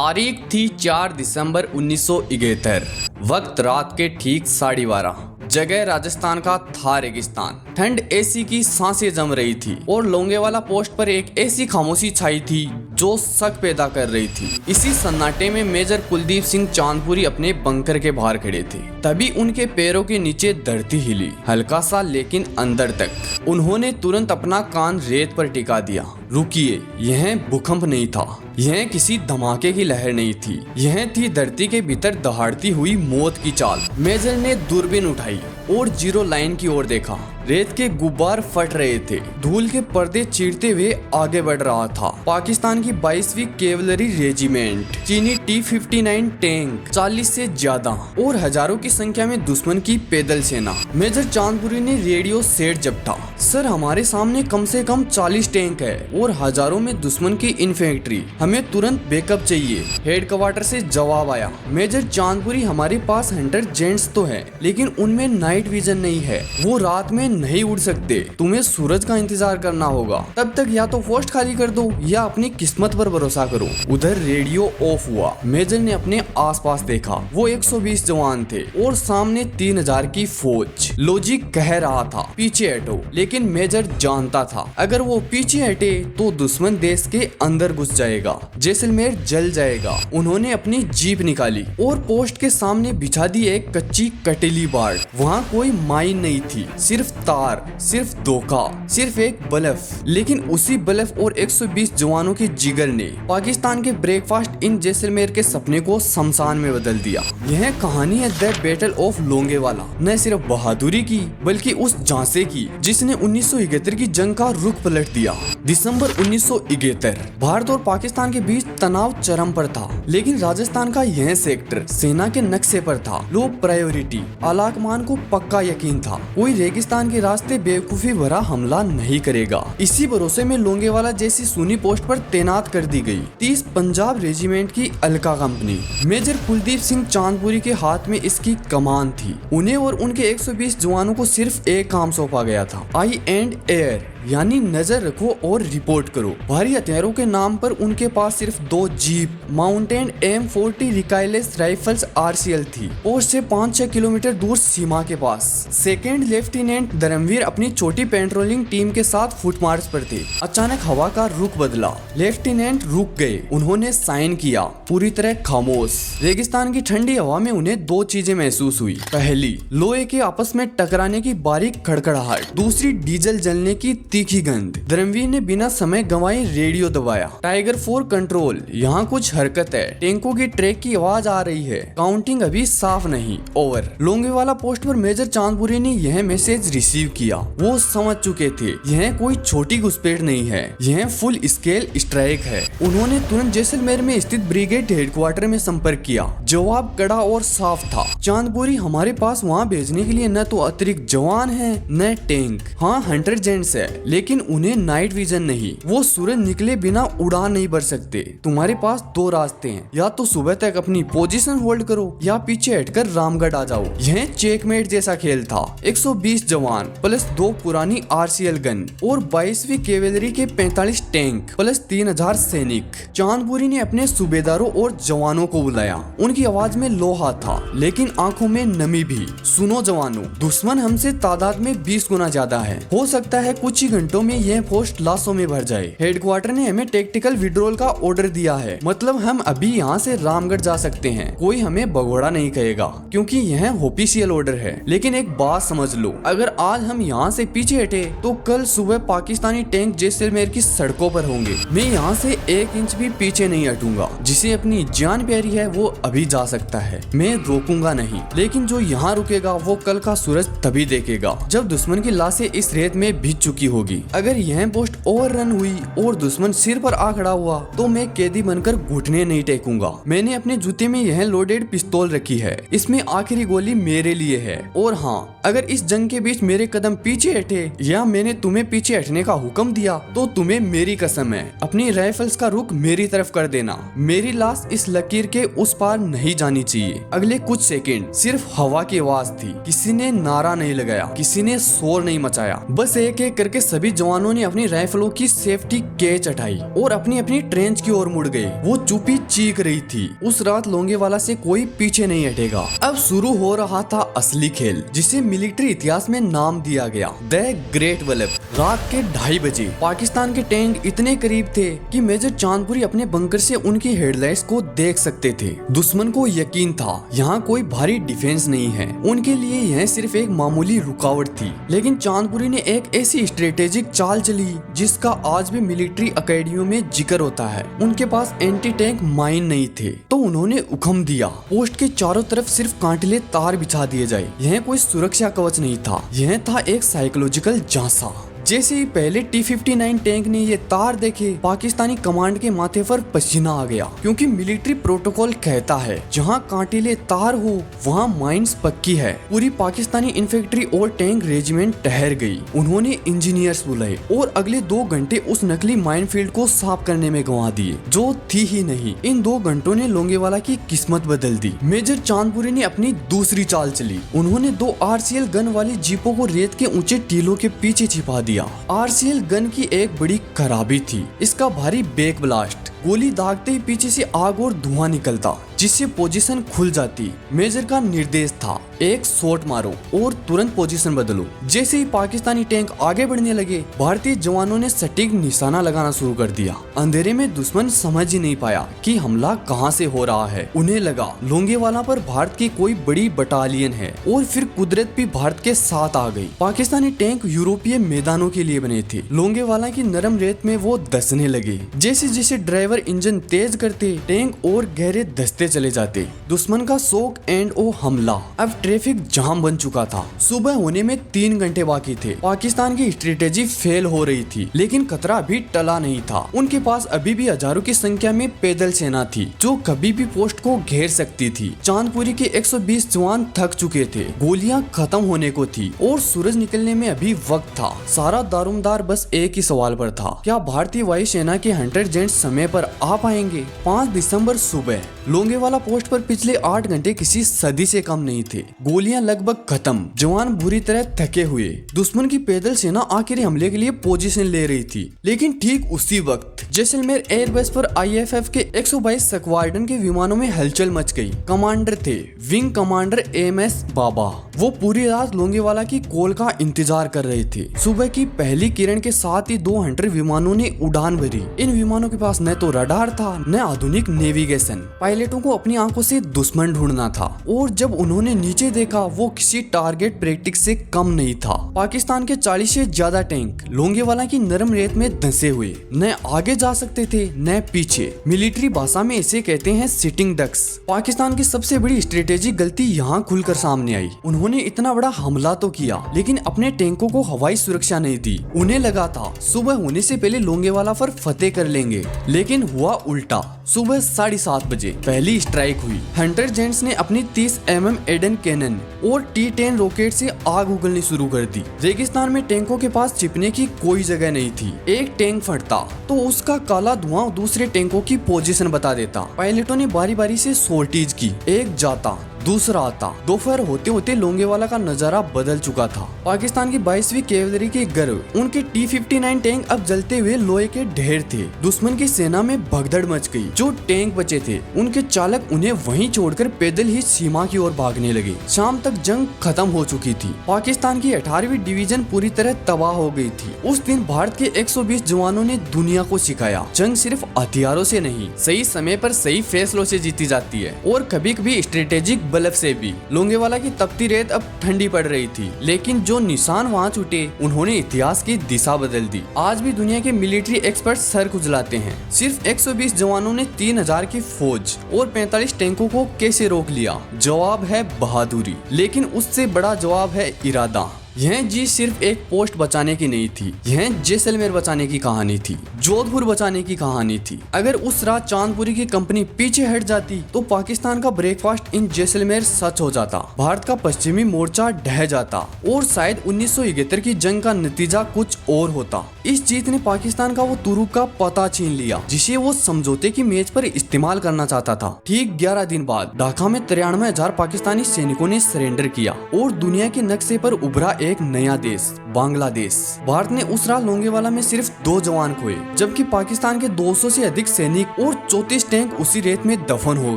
तारीख थी 4 दिसंबर 1971। वक्त रात के ठीक 12:30। जगह राजस्थान का था रेगिस्तान। ठंड एसी की सांसें जम रही थी और लोंगेवाला पोस्ट पर एक ऐसी खामोशी छाई थी जो शक पैदा कर रही थी। इसी सन्नाटे में मेजर कुलदीप सिंह चांदपुरी अपने बंकर के बाहर खड़े थे। तभी उनके पैरों के नीचे धरती हिली, हल्का सा लेकिन अंदर तक। उन्होंने तुरंत अपना कान रेत पर टिका दिया। रुकिए, यह भूकंप नहीं था, यह किसी धमाके की लहर नहीं थी, यह थी धरती के भीतर दहाड़ती हुई मौत की चाल। मेजर ने दूरबीन उठाई और जीरो लाइन की ओर देखा। रेत के गुब्बार फट रहे थे, धूल के पर्दे चीरते हुए आगे बढ़ रहा था पाकिस्तान की 22वीं कैवलरी रेजिमेंट, चीनी T-59 टैंक, 40 से ज्यादा और हजारों की संख्या में दुश्मन की पैदल सेना। मेजर चांदपुरी ने रेडियो सेट झपटा। सर, हमारे सामने कम से कम 40 टैंक है और हजारों में दुश्मन की इन्फेंट्री, हमें तुरंत बैकअप चाहिए। हेडक्वार्टर से जवाब आया, मेजर चांदपुरी, हमारे पास हंटर जेंट्स तो है लेकिन उनमें नाइट विजन नहीं है, वो रात में नहीं उड़ सकते, तुम्हें सूरज का इंतजार करना होगा। तब तक या तो पोस्ट खाली कर दो या अपनी किस्मत पर भरोसा करो। उधर रेडियो ऑफ हुआ। मेजर ने अपने आसपास देखा, वो 120 जवान थे और सामने 3000 की फौज। लॉजिक कह रहा था पीछे हटो, लेकिन मेजर जानता था अगर वो पीछे हटे तो दुश्मन देश के अंदर घुस जाएगा, जैसलमेर जल जाएगा। उन्होंने अपनी जीप निकाली और पोस्ट के सामने बिछा दी एक कच्ची कटेली बाड़। वहाँ कोई माइन नहीं थी, सिर्फ तार, सिर्फ धोखा, सिर्फ एक बलफ। लेकिन उसी बलफ और 120 जवानों के जिगर ने पाकिस्तान के ब्रेकफास्ट इन जैसलमेर के सपने को शमशान में बदल दिया। यह कहानी है द बैटल ऑफ लोंगेवाला, न सिर्फ बहादुरी की बल्कि उस झांसे की जिसने 1971 की जंग का रुख पलट दिया। दिसंबर 1971, भारत और पाकिस्तान के बीच तनाव चरम पर था, लेकिन राजस्थान का यह सेक्टर सेना के नक्शे पर था। लो प्रायोरिटी, आलाकमान को पक्का यकीन था कोई रेगिस्तान के रास्ते बेवकूफी भरा हमला नहीं करेगा। इसी भरोसे में लोंगेवाला जैसी सुनी पोस्ट पर तैनात कर दी गई 30 पंजाब रेजिमेंट की अलका कंपनी। मेजर कुलदीप सिंह चांदपुरी के हाथ में इसकी कमान थी। उन्हें और उनके 120 जवानों को सिर्फ एक काम सौंपा गया था, आई एंड एयर, यानी नजर रखो और रिपोर्ट करो। भारी हथियारों के नाम पर उनके पास सिर्फ 2 jeep mountain M40 recoilless rifles RCL थी। पोस्ट से 5-6 किलोमीटर दूर सीमा के पास सेकेंड लेफ्टिनेंट धर्मवीर अपनी छोटी पेट्रोलिंग टीम के साथ फुट मार्च पर थे। अचानक हवा का रुख बदला, लेफ्टिनेंट रुक गए। उन्होंने साइन किया, पूरी तरह खामोश। रेगिस्तान की ठंडी हवा में उन्हें 2 चीजें महसूस हुई। पहली, लोहे के आपस में टकराने की बारीक खड़खड़ाहट, दूसरी डीजल जलने की तीखी गंध। धर्मवीर ने बिना समय गंवाए रेडियो दबाया। टाइगर 4 कंट्रोल, यहाँ कुछ हरकत है, टैंकों की ट्रैक की आवाज आ रही है, काउंटिंग अभी साफ नहीं, ओवर। लोंगेवाला पोस्ट पर मेजर चांदपुरी ने यह मैसेज रिसीव किया। वो समझ चुके थे यह कोई छोटी घुसपैठ नहीं है, यह फुल स्केल स्ट्राइक है। उन्होंने तुरंत जैसलमेर में स्थित ब्रिगेड हेडक्वार्टर में संपर्क किया। जवाब कड़ा और साफ था, चांदपुरी, हमारे पास वहाँ भेजने के लिए न तो अतिरिक्त जवान है न टैंक। हाँ, हंटर जेंट्स है लेकिन उन्हें नाइट विजन नहीं, वो सूरज निकले बिना उड़ान नहीं भर सकते। तुम्हारे पास 2 रास्ते हैं, या तो सुबह तक अपनी पोजीशन होल्ड करो या पीछे हटकर रामगढ़ आ जाओ। यह चेकमेट जैसा खेल था। 120 जवान प्लस 2 पुरानी RCL गन और 22वीं कैवेलरी के 45 टैंक प्लस 3000 सैनिक। चांदपुरी ने अपने सूबेदारों और जवानों को बुलाया। उनकी आवाज में लोहा था लेकिन आंखों में नमी भी। सुनो जवानों, दुश्मन हमसे तादाद में 20 गुना ज्यादा है, हो सकता है कुछ ही घंटों में यह पोस्ट लाशों में भर जाए। हेडक्वार्टर ने हमें टेक्टिकल विड्रॉल का ऑर्डर दिया है, मतलब हम अभी यहाँ से रामगढ़ जा सकते हैं। कोई हमें भगोड़ा नहीं कहेगा क्योंकि यह ऑफिशियल ऑर्डर है। लेकिन एक बात समझ लो, अगर आज हम यहाँ से पीछे हटे तो कल सुबह पाकिस्तानी टैंक जैसलमेर की सड़कों पर होंगे। मैं यहाँ से 1 इंच भी पीछे नहीं हटूंगा। जिसे अपनी जान प्यारी है वो अभी जा सकता है, मैं रोकूंगा नहीं। लेकिन जो यहाँ रुकेगा वो कल का सूरज तभी देखेगा जब दुश्मन की लाशें इस रेत में भीग चुकी होगी। अगर यह पोस्ट ओवररन हुई और दुश्मन सिर पर आ खड़ा हुआ तो मैं कैदी बनकर घुटने नहीं टेकूंगा। मैंने अपने जूते में यह लोडेड पिस्तौल रखी है, इसमें आखिरी गोली मेरे लिए है। और हाँ, अगर इस जंग के बीच मेरे कदम पीछे हटे या मैंने तुम्हें पीछे हटने का हुक्म दिया तो तुम्हें मेरी कसम है, अपनी राइफल्स का रुख मेरी तरफ कर देना। मेरी लाश इस लकीर के उस पार नहीं जानी चाहिए। अगले कुछ सेकंड सिर्फ हवा की आवाज थी। किसी ने नारा नहीं लगाया, किसी ने शोर नहीं मचाया, बस एक एक करके सभी जवानों ने अपनी राइफलों की सेफ्टी कैच हटाई और अपनी अपनी ट्रेंच की ओर मुड़ गए। वो चुप्पी चीख रही थी, उस रात लोंगेवाला से कोई पीछे नहीं हटेगा। अब शुरू हो रहा था असली खेल, जिसे मिलिट्री इतिहास में नाम दिया गया द ग्रेट वल्लभ। रात के 2:30 बजे पाकिस्तान के टैंक इतने करीब थे कि मेजर चांदपुरी अपने बंकर से उनकी हेडलाइट्स को देख सकते थे। दुश्मन को यकीन था यहाँ कोई भारी डिफेंस नहीं है, उनके लिए यह सिर्फ एक मामूली रुकावट थी। लेकिन चांदपुरी ने एक ऐसी स्ट्रेटेजिक चाल चली जिसका आज भी मिलिट्री अकेडमियों में जिक्र होता है। उनके पास एंटी टैंक माइन नहीं थे, तो उन्होंने हुक्म दिया पोस्ट के चारों तरफ सिर्फ कांटिले तार बिछा दिए जाए। यह कोई सुरक्षा कवच नहीं था, यह था एक साइकोलॉजिकल झांसा। जैसे ही पहले T-59 टैंक ने ये तार देखे, पाकिस्तानी कमांड के माथे पर पसीना आ गया, क्योंकि मिलिट्री प्रोटोकॉल कहता है जहां कांटेले तार हो वहां माइंस पक्की है। पूरी पाकिस्तानी इन्फेंट्री और टैंक रेजिमेंट ठहर गई। उन्होंने इंजीनियर्स बुलाए और अगले 2 घंटे उस नकली माइनफील्ड को साफ करने में गंवा दिए, जो थी ही नहीं। इन 2 घंटों ने लोंगेवाला की किस्मत बदल दी। मेजर चांदपुरी ने अपनी दूसरी चाल चली। उन्होंने 2 RCL गन वाली जीपों को रेत के ऊंचे टीलों के पीछे छिपा दिया। RCL गन की एक बड़ी खराबी थी, इसका भारी बैक ब्लास्ट। गोली दागते ही पीछे से आग और धुआं निकलता, जिससे पोजीशन खुल जाती। मेजर का निर्देश था एक शॉट मारो और तुरंत पोजीशन बदलो। जैसे ही पाकिस्तानी टैंक आगे बढ़ने लगे, भारतीय जवानों ने सटीक निशाना लगाना शुरू कर दिया। अंधेरे में दुश्मन समझ ही नहीं पाया कि हमला कहां से हो रहा है। उन्हें लगा लोंगेवाला पर भारत की कोई बड़ी बटालियन है, और फिर कुदरत भी भारत के साथ आ गई। पाकिस्तानी टैंक यूरोपीय मैदानों के लिए बने थे। लोंगेवाला की नरम रेत में वो धंसने लगे। जैसे जैसे ड्राइवर इंजन तेज करते, टैंक और गहरे धंसते चले जाते। दुश्मन का शॉक एंड ओ हमला। अब ट्रैफिक जाम बन चुका था। सुबह होने में 3 घंटे बाकी थे। पाकिस्तान की स्ट्रेटेजी फेल हो रही थी, लेकिन खतरा अभी टला नहीं था। उनके पास अभी भी हजारों की संख्या में पैदल सेना थी, जो कभी भी पोस्ट को घेर सकती थी। चांदपुरी के 120 जवान थक चुके थे, गोलियां खत्म होने को थी और सूरज निकलने में अभी वक्त था। सारा दारोमदार बस एक ही सवाल पर था, क्या भारतीय वायुसेना के हंटर जेट्स समय पर आ पाएंगे? 5 दिसंबर सुबह लोंगेवाला पोस्ट पर पिछले 8 घंटे किसी सदी से कम नहीं थे। गोलियां लगभग खत्म, जवान बुरी तरह थके हुए। दुश्मन की पैदल सेना आखिरी हमले के लिए पोजीशन ले रही थी। लेकिन ठीक उसी वक्त जैसलमेर एयरबेस पर IFF के 122 स्क्वाड्रन के विमानों में हलचल मच गई। कमांडर थे विंग कमांडर MS बाबा। वो पूरी रात लोंगेवाला की कॉल का इंतजार कर रहे थे। सुबह की पहली किरण के साथ ही 2 हंटर विमानों ने उड़ान भरी। इन विमानों के पास न तो रडार था, न आधुनिक नेविगेशन। पायलटों को अपनी आंखों से दुश्मन ढूंढना था, और जब उन्होंने नीचे देखा, वो किसी टारगेट प्रैक्टिस से कम नहीं था। पाकिस्तान के 40 से ज्यादा टैंक लोंगेवाला की नरम रेत में धंसे हुए, न आगे जा सकते थे न पीछे। मिलिट्री भाषा में इसे कहते हैं सिटिंग डक्स। पाकिस्तान की सबसे बड़ी स्ट्रेटेजिक गलती यहाँ खुलकर सामने आई। उन्होंने इतना बड़ा हमला तो किया, लेकिन अपने टैंकों को हवाई सुरक्षा नहीं दी। उन्हें लगा था सुबह होने से पहले लोंगेवाला पर फतेह कर लेंगे, लेकिन हुआ उल्टा। सुबह 7:30 बजे पहली स्ट्राइक हुई। हंटर जेट्स ने अपनी 30 mm एडन कैनन और T-10 रॉकेट से आग उगलनी शुरू कर दी। रेगिस्तान में टैंकों के पास छिपने की कोई जगह नहीं थी। एक टैंक फटता तो उसका काला धुआं दूसरे टैंकों की पोजीशन बता देता। पायलटों ने बारी बारी से सोर्टीज की, एक जाता दूसरा आता। दोपहर होते होते लोंगेवाला का नजारा बदल चुका था। पाकिस्तान की 22वीं कैवलरी के गर्व उनके T-59 टैंक अब जलते हुए लोहे के ढेर थे। दुश्मन की सेना में भगदड़ मच गई। जो टैंक बचे थे, उनके चालक उन्हें वहीं छोड़कर पैदल ही सीमा की ओर भागने लगे। शाम तक जंग खत्म हो चुकी थी। पाकिस्तान की 18वीं डिवीजन पूरी तरह तबाह हो गई थी। उस दिन भारत के 120 जवानों ने दुनिया को सिखाया, जंग सिर्फ हथियारों से नहीं, सही समय पर सही फैसलों से जीती जाती है, और कभी कभी स्ट्रेटेजिक बल्ब से भी। लोंगेवाला की तपती रेत अब ठंडी पड़ रही थी, लेकिन जो निशान वहाँ छूटे, उन्होंने इतिहास की दिशा बदल दी। आज भी दुनिया के मिलिट्री एक्सपर्ट सर खुजलाते हैं, सिर्फ 120 जवानों ने 3000 की फौज और 45 टैंकों को कैसे रोक लिया? जवाब है बहादुरी, लेकिन उससे बड़ा जवाब है इरादा। यह जीत सिर्फ एक पोस्ट बचाने की नहीं थी, यह जैसलमेर बचाने की कहानी थी, जोधपुर बचाने की कहानी थी। अगर उस रात चांदपुरी की कंपनी पीछे हट जाती, तो पाकिस्तान का ब्रेकफास्ट इन जैसलमेर सच हो जाता, भारत का पश्चिमी मोर्चा ढह जाता, और शायद 1971 की जंग का नतीजा कुछ और होता। इस जीत ने पाकिस्तान का वो तुरुप का पता छीन लिया, जिसे वो समझौते की मेज पर इस्तेमाल करना चाहता था। ठीक 11 दिन बाद ढाका में 93,000 पाकिस्तानी सैनिकों ने सरेंडर किया, और दुनिया के नक्शे पर उभरा एक नया देश बांग्लादेश। भारत ने उस रात लोंगेवाला में सिर्फ 2 जवान खोए, जबकि पाकिस्तान के 200 से अधिक सैनिक और 34 टैंक उसी रेत में दफन हो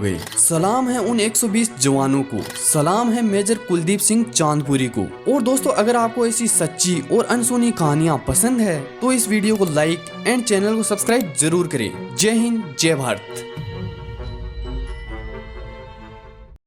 गए। सलाम है उन 120 जवानों को, सलाम है मेजर कुलदीप सिंह चांदपुरी को। और दोस्तों, अगर आपको ऐसी सच्ची और अनसुनी कहानियाँ पसंद है तो इस वीडियो को लाइक एंड चैनल को सब्सक्राइब जरूर करें। जय हिंद, जय भारत।